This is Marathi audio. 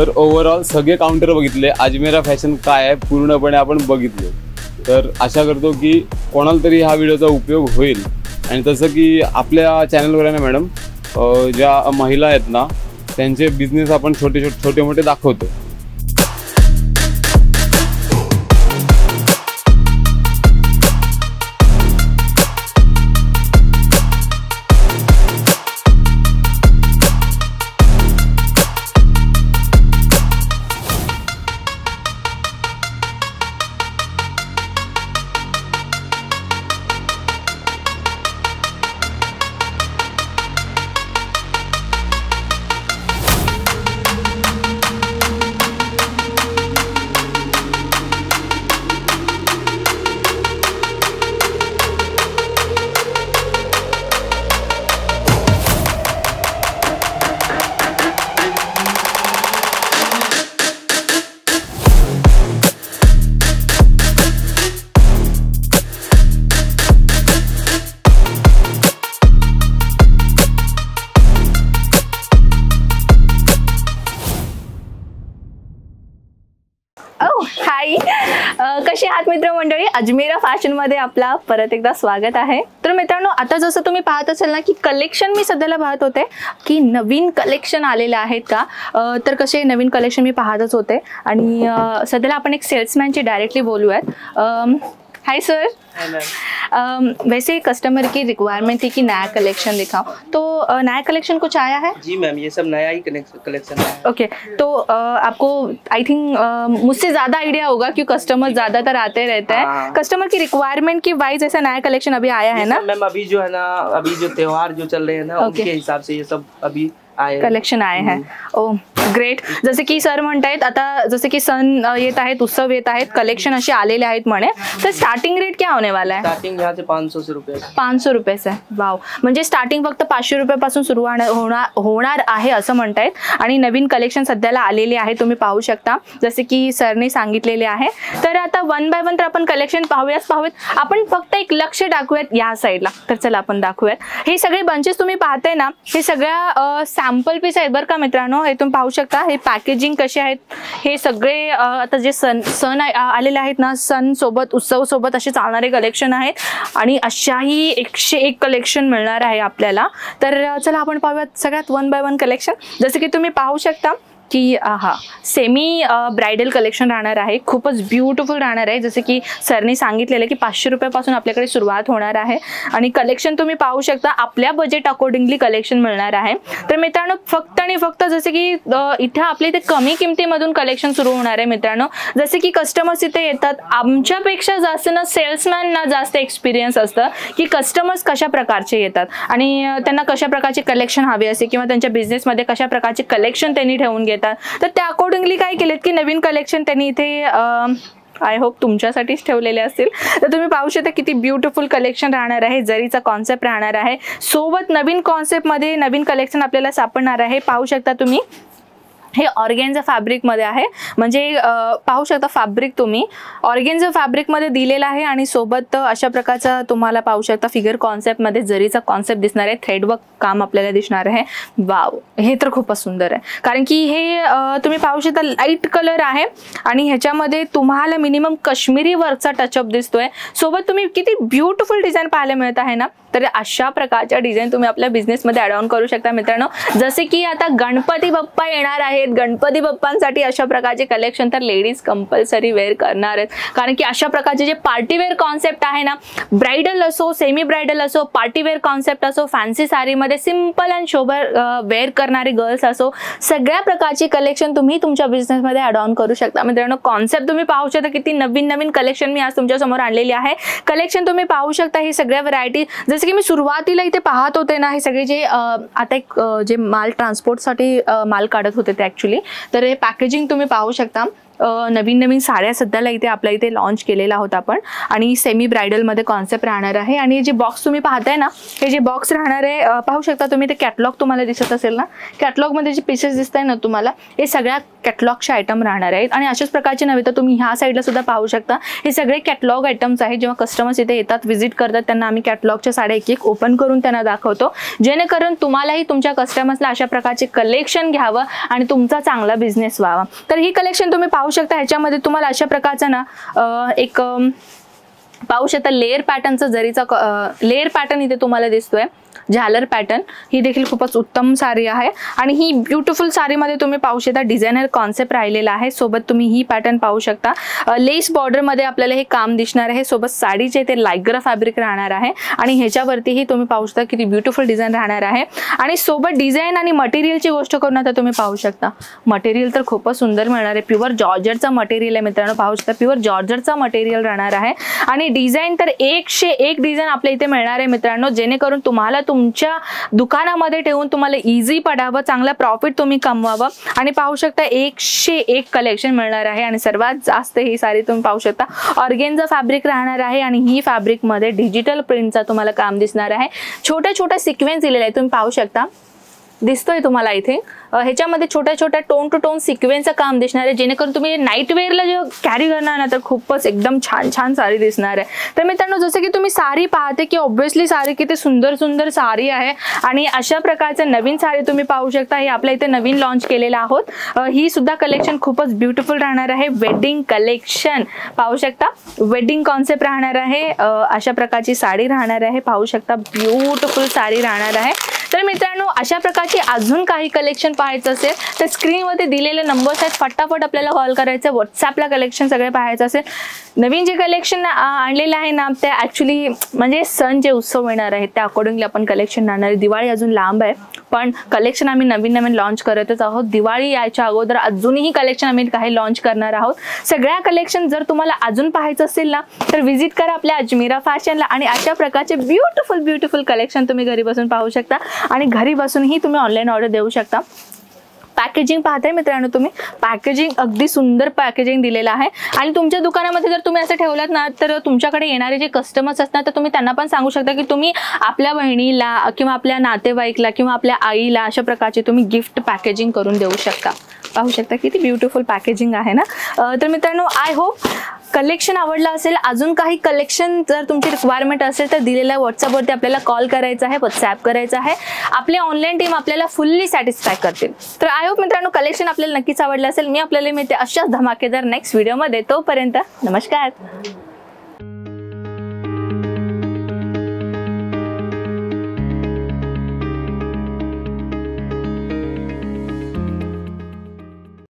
तर ओव्हरऑल सगळे काउंटर बघितले, अजमेरा फॅशन काय आहे पूर्णपणे आपण बघितले। तर आशा करतो की कोणाला तरी हा व्हिडिओचा उपयोग होईल। आणि तसं की आपल्या चॅनलवर आहे ना मॅडम, ज्या महिला आहेत ना त्यांचे बिझनेस आपण छोटे मोठे दाखवतो। हाय, कसे आहात मित्र मंडळी? अजमेरा फॅशन मध्ये आपला परत एकदा स्वागत आहे। तर मित्रांनो, आता जसं तुम्ही पाहत असाल ना की कलेक्शन मी सध्याला पाहत होते की नवीन कलेक्शन आलेले आहेत का, तर कसे नवीन कलेक्शन मी पाहतच होते आणि सध्याला आपण एक सेल्समैन डायरेक्टली बोलूयात। Hi sir. वैसे कस्टमर की रिक्वायरमेंट थी कि नया कलेक्शन दिखाओ, तो नया कलेक्शन कुछ आया है? जी मैम, ये सब नया ही कलेक्शन है। ओके, तो आपको आई थिंक मुझसे ज़्यादा आइडिया होगा क्योंकि कस्टमर ज़्यादातर आते रहते हैं। कस्टमर की रिक्वायरमेंट की वाइज ऐसा नया कलेक्शन अभी आया है ना मैम? अभी जो है ना, अभी जो त्योहार जो चल रहे हैं ना उनके हिसाब से ये सब अभी कलेक्शन आए हैं। ओ ग्रेट। जसे की सर म्हणतायत आता जसे की सण येत आहेत, उत्सव येत आहेत, कलेक्शन असे आलेले आहेत म्हणे, तर स्टार्टिंग रेट क्या होने वाला है? स्टार्टिंग यहाँ से 500 से रुपये। 500 रुपये से? वाव, म्हणजे स्टार्टिंग फक्त 500 रुपयापासून सुरू होणार आहे असं म्हणतायत। आणि नवीन कलेक्शन सध्याला आलेले आहे, तुम्ही पाहू शकता जसे की सरने सांगितलेले आहे। तर आता वन बाय वन तर आपण कलेक्शन पाहूयात। आपण फक्त एक लक्ष दाखवूयात या साईडला, तर चला आपण दाखवूयात। हे सगळे बंचेस तुम्ही पाहताय ना, हे सगळ्या सॅम्पल पीस आहेत बरं का मित्रांनो। हे तुम्ही पाहू शकता, हे पॅकेजिंग कसे आहेत, हे सगळे आता जे सण आलेले आहेत ना, सण सोबत उत्सव सोबत असे चालणारे कलेक्शन आहेत आणि अशाही 101 कलेक्शन मिळणार आहे आपल्याला। तर चला आपण पाहूयात सगळ्यात वन बाय वन कलेक्शन। जसे की तुम्ही पाहू शकता की हा सेमी ब्राइडल कलेक्शन राहणार आहे, खूपच ब्युटिफुल राहणार आहे। जसे की सरने सांगितलेलं की 500 रुपयापासून आपल्याकडे सुरुवात होणार आहे आणि कलेक्शन तुम्ही पाहू शकता, आपल्या बजेट अकॉर्डिंगली कलेक्शन मिळणार आहे। तर मित्रांनो, फक्त आणि फक्त जसे की इथे आपल्या इथे कमी किमतीमधून कलेक्शन सुरू होणार आहे मित्रांनो। जसे की कस्टमर्स इथे येतात, आमच्यापेक्षा जास्त ना सेल्समॅनना जास्त एक्सपिरियन्स असतं की कस्टमर्स कशा प्रकारचे येतात आणि त्यांना कशा प्रकारचे कलेक्शन हवे असे किंवा त्यांच्या बिझनेसमध्ये कशा प्रकारचे कलेक्शन त्यांनी ठेवून घेतात। तर त्या अकॉर्डिंगली काय केलेत की नवीन कलेक्शन त्यांनी इथे आय होप तुमच्यासाठीच ठेवलेले असतील। तर तुम्ही पाहू शकता किती ब्युटिफुल कलेक्शन राहणार आहे, जरीचा कॉन्सेप्ट राहणार आहे, सोबत नवीन कॉन्सेप्टमध्ये नवीन कलेक्शन आपल्याला सापडणार आहे। पाहू शकता तुम्ही, हे ऑर्गेन्झा फॅब्रिक मध्ये आहे, म्हणजे पाहू शकता फॅब्रिक तुम्ही ऑर्गेन्झा फॅब्रिक मध्ये दिलेला आहे आणि सोबत अशा प्रकारचा तुम्हाला पाहू शकता फिगर कॉन्सेप्ट मध्ये जरीचा कॉन्सेप्ट दिसणार आहे, थ्रेडवर्क काम आपल्याला दिसणार आहे। वाव, हे तर खूपच सुंदर आहे, कारण की हे तुम्ही पाहू शकता लाईट कलर आहे आणि ह्याच्यामध्ये तुम्हाला मिनिमम काश्मीरी वर्कचा टचअप दिसतोय। सोबत तुम्ही किती ब्युटिफुल डिझाईन पाहायला मिळत आहे ना, तर अशा प्रकारच्या डिझाईन तुम्ही आपल्या बिझनेसमध्ये ॲड ऑन करू शकता मित्रांनो। जसे की आता गणपती बाप्पा येणार आहेत, गणपती बाप्पांसाठी अशा प्रकारचे कलेक्शन तर लेडीज कंपल्सरी वेअर करणार आहेत, कारण की अशा प्रकारचे जे पार्टीवेअर कॉन्सेप्ट आहे ना, ब्राइडल असो, सेमी ब्राइडल असो, पार्टीवेअर कॉन्सेप्ट असो, फॅन्सी साडीमध्ये सिंपल अँड शोभर वेअर करणारे गर्ल्स असो, सगळ्या प्रकारची कलेक्शन तुम्ही तुमच्या बिझनेसमध्ये ॲड ऑन करू शकता मित्रांनो। कॉन्सेप्ट तुम्ही पाहू शकता, किती नवीन नवीन कलेक्शन मी आज तुमच्या समोर आणलेली आहे। कलेक्शन तुम्ही पाहू शकता, ही सगळ्या व्हरायटी जसे की मी सुरुवातीला इथे पाहत होते ना, हे सगळे जे आता एक जे माल ट्रान्सपोर्टसाठी माल काढत होते ते ॲक्च्युली, तर हे पॅकेजिंग तुम्ही पाहू शकता नवीन नवीन साड्या सध्याला इथे आपल्या इथे लॉन्च केलेला आहोत आपण आणि सेमी ब्रायडलमध्ये कॉन्सेप्ट राहणार आहे. आणि जे बॉक्स तुम्ही पाहताय ना, हे जे बॉक्स राहणार आहे पाहू शकता तुम्ही, ते कॅटलॉग तुम्हाला दिसत असेल ना, कॅटलॉगमध्ये जे पीसेस दिसत आहे ना तुम्हाला, हे सगळ्या कॅटलॉगचे आयटम राहणार आहेत. आणि अशाच प्रकारचे नव्हे तर तुम्ही ह्या साईडला सुद्धा पाहू शकता, हे सगळे कॅटलॉग आयटम्स आहेत. जेव्हा कस्टमर्स इथे येतात, व्हिजिट करतात, त्यांना आम्ही कॅटलॉगच्या साड्या एक एक ओपन करून त्यांना दाखवतो, जेणेकरून तुम्हालाही तुमच्या कस्टमर्सला अशा प्रकारचे कलेक्शन घ्यावं आणि तुमचा चांगला बिझनेस व्हावा. तर ही कलेक्शन तुम्ही पाहू शकता. ह्याच्यामध्ये तुम्हाला अशा प्रकारचा ना एक पाहू शकता लेअर पॅटर्नचा जरीचा लेअर पॅटर्न इथे तुम्हाला दिसतोय, झालर पॅटर्न. ही देखील खूपच उत्तम साडी आहे आणि ही ब्युटिफुल साडीमध्ये तुम्ही पाहू शकता डिझायनर कॉन्सेप्ट राहिलेला आहे. सोबत तुम्ही ही पॅटर्न पाहू शकता, लेस बॉर्डरमध्ये आपल्याला हे काम दिसणार आहे. सोबत साडीचे ते लायग्रा फॅब्रिक राहणार आहे आणि ह्याच्यावरतीही तुम्ही पाहू शकता किती ब्युटिफुल डिझाईन राहणार आहे. आणि सोबत डिझाईन आणि मटेरियलची गोष्ट करून आता तुम्ही पाहू शकता, मटेरियल तर खूपच सुंदर मिळणार आहे. प्युअर जॉर्जेटचा मटेरियल आहे मित्रांनो, पाहू शकता प्युअर जॉर्जेटचा मटेरियल राहणार आहे. आणि डिझाईन तर 101 डिझाईन आपल्या इथे मिळणार आहे मित्रांनो, जेणेकरून तुम्हाला तुमच्या दुकानामध्ये ठेवून तुम्हाला इझी पडावं, चांगला प्रॉफिट तुम्ही कमवावं. आणि पाहू शकता 101 कलेक्शन मिळणार आहे. आणि सर्वात जास्त ही साडी तुम्ही पाहू शकता ऑर्गेन्झा फॅब्रिक राहणार आहे आणि ही फॅब्रिकमध्ये डिजिटल प्रिंटचा तुम्हाला काम दिसणार आहे. छोट्या छोट्या सिक्वेन्स दिलेले आहे, तुम्ही पाहू शकता, दिसतोय तुम्हाला इथे. ह्याच्यामध्ये छोट्या छोट्या टोन टू टोन सिक्वेन्सचं काम दिसणार आहे, जेणेकरून तुम्ही नाईट वेअरला जे कॅरी करणार ना तर खूपच एकदम छान छान साडी दिसणार आहे. तर मित्रांनो, जसं की तुम्ही साडी पाहते की ऑब्व्हियसली साडी किती सुंदर सुंदर साडी आहे आणि अशा प्रकारचं नवीन साडी तुम्ही पाहू शकता. हे आपल्या इथे नवीन लॉन्च केलेलं आहोत. ही सुद्धा कलेक्शन खूपच ब्युटिफुल राहणार आहे. वेडिंग कलेक्शन पाहू शकता, वेडिंग कॉन्सेप्ट राहणार आहे. अशा प्रकारची साडी राहणार आहे, पाहू शकता ब्युटिफुल साडी राहणार आहे. तर मित्रांनो, अशा प्रकारची अजून काही कलेक्शन पाहायचं असेल तर स्क्रीनवरती दिलेले नंबर्स आहेत, फटाफट आपल्याला कॉल करायचं. व्हॉट्सॲपला कलेक्शन सगळे पाहायचं असेल. नवीन जे कलेक्शन आणलेलं आहे ना, ते ॲक्च्युली म्हणजे सण जे उत्सव येणार आहेत त्या अकॉर्डिंगली आपण कलेक्शन आणणार आहे. दिवाळी अजून लांब आहे, पण कलेक्शन आम्ही नवीन नवीन लॉन्च करतच आहोत. दिवाळी यायच्या अगोदर अजूनही कलेक्शन आम्ही काही लॉन्च करणार आहोत. सगळ्या कलेक्शन जर तुम्हाला अजून पाहायचं असेल ना तर व्हिजिट करा आपल्या अजमेरा फॅशनला आणि अशा प्रकारचे ब्युटिफुल कलेक्शन तुम्ही घरी बसून पाहू शकता आणि घरी बसूनही तुम्ही ऑनलाईन ऑर्डर देऊ शकता. पॅकेजिंग पाहताय मित्रांनो तुम्ही, पॅकेजिंग अगदी सुंदर पॅकेजिंग दिलेलं आहे. आणि तुमच्या दुकानामध्ये जर तुम्ही असं ठेवलात ना तर तुमच्याकडे येणारे जे कस्टमर्स असतात तर तुम्ही त्यांना पण सांगू शकता की तुम्ही आपल्या बहिणीला किंवा आपल्या नातेवाईकला किंवा आपल्या आईला अशा प्रकारचे तुम्ही गिफ्ट पॅकेजिंग करून देऊ शकता. पाहू शकता किती ब्युटिफुल पॅकेजिंग आहे ना. तर मित्रांनो, आय होप कलेक्शन आवडलं असेल. अजून काही कलेक्शन जर तुमची रिक्वायरमेंट असेल तर दिलेल्या व्हॉट्सअपवरती आपल्याला कॉल करायचा आहे, व्हॉट्सॲप करायचा आहे. आपली ऑनलाईन टीम आपल्याला फुल्ली सॅटिस्फाय करतील. तर आय होप मित्रांनो कलेक्शन आपल्याला नक्कीच आवडलं असेल. मी आपल्याला मिळते अशाच धमाकेदार नेक्स्ट व्हिडिओमध्ये. तोपर्यंत नमस्कार.